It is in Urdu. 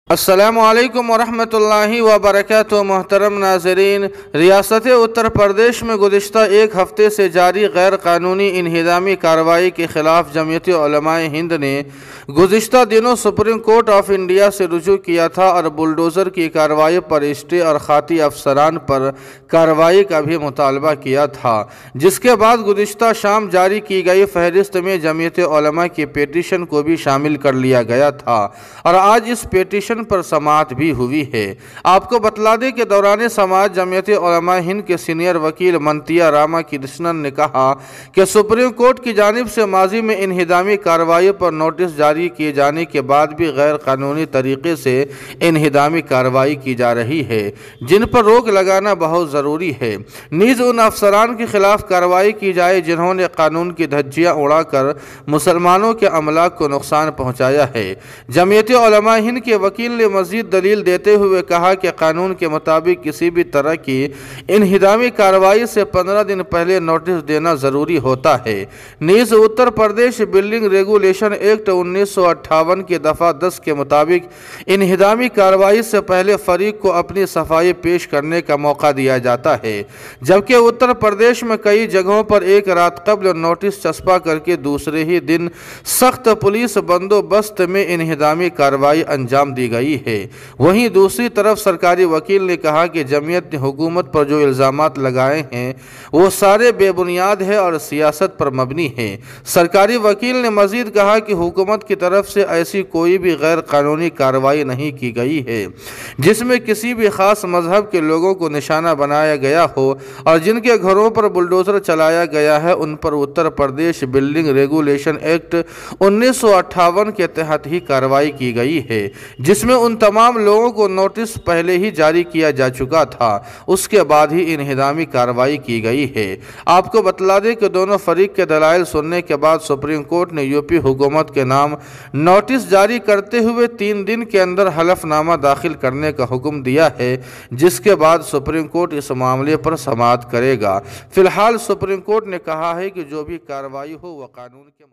السلام علیکم ورحمۃ اللہ وبرکاتہ۔ محترم ناظرین، ریاست اتر پردیش میں گزشتہ ایک ہفتے سے جاری غیر قانونی انہدامی کارروائی کے خلاف جمعیت علماء ہند نے گزشتہ دنوں سپریم کورٹ آف انڈیا سے رجوع کیا تھا اور بلڈوزر کی کارروائی پر اسٹے اور خاطی افسران پر کارروائی کا بھی مطالبہ کیا تھا، جس کے بعد گزشتہ شام جاری کی گئی فہرست میں جمعیت علماء کی پیٹیشن کو بھی شامل کر لیا گیا تھا اور آج اس پیٹیشن پر سماعت بھی ہوئی ہے۔ آپ کو بتلا دیں کہ دوران سماعت جمعیت علماء ہند کے سینئر وکیل منتیا راما کرشنن نے کہا کہ سپریم کورٹ کی جانب سے ماضی میں انہدامی کارروائی پر نوٹس جاری کیے جانے کے بعد بھی غیر قانونی طریقے سے انہدامی کارروائی کی جا رہی ہے، جن پر روک لگانا بہت ضروری ہے۔ نیز ان افسران کے خلاف کارروائی کی جائے جنہوں نے قانون کی دھجیاں اڑا کر مسلمانوں کے املاک کو نقصان پہنچایا ہے۔ جمعیت علماء ہند کے وکیل نے مزید دلیل دیتے ہوئے کہا کہ قانون کے مطابق کسی بھی طرح کی انہدامی کارروائی سے 15 دن پہلے نوٹس دینا ضروری ہوتا ہے۔ نیز Uttar Pradesh building regulation act 1958 کے دفعہ 10 کے مطابق انہدامی کارروائی سے پہلے فریق کو اپنی صفائی پیش کرنے کا موقع دیا جاتا ہے، جبکہ اتر پردیش میں کئی جگہوں پر ایک رات قبل نوٹس چسپاں کر کے دوسرے ہی دن سخت پولیس بندوبست میں انہدامی کارروائی انجام دی گئی ہے۔ وہیں دوسری طرف سرکاری وکیل نے کہا کہ جمعیت نے حکومت پر جو الزامات لگائے ہیں وہ سارے بے بنیاد ہیں اور سیاست پر مبنی ہیں۔ سرکاری وکیل نے مزید کہا کہ حکومت کی طرف سے ایسی کوئی بھی غیر قانونی کارروائی نہیں کی گئی ہے جس میں کسی بھی خاص مذہب کے لوگوں کو نشانہ بنایا گیا ہو، اور جن کے گھروں پر بلڈوزر چلایا گیا ہے ان پر Uttar Pradesh building regulation act 1958 کے تحت ہی کارروائی کی گئی ہے، جس میں ان تمام لوگوں کو نوٹس پہلے ہی جاری کیا جا چکا تھا، اس کے بعد ہی انہدامی کارروائی کی گئی ہے۔ آپ کو بتلا دیں کہ دونوں فریق کے دلائل سننے کے بعد سپریم کورٹ نے یوپی حکومت کے نام نوٹس جاری کرتے ہوئے 3 دن کے اندر حلف نامہ داخل کرنے کا حکم دیا ہے، جس کے بعد سپریم کورٹ اس معاملے پر سماعت کرے گا۔ فی الحال سپریم کورٹ نے کہا ہے کہ جو بھی کارروائی ہو وہ قانون کے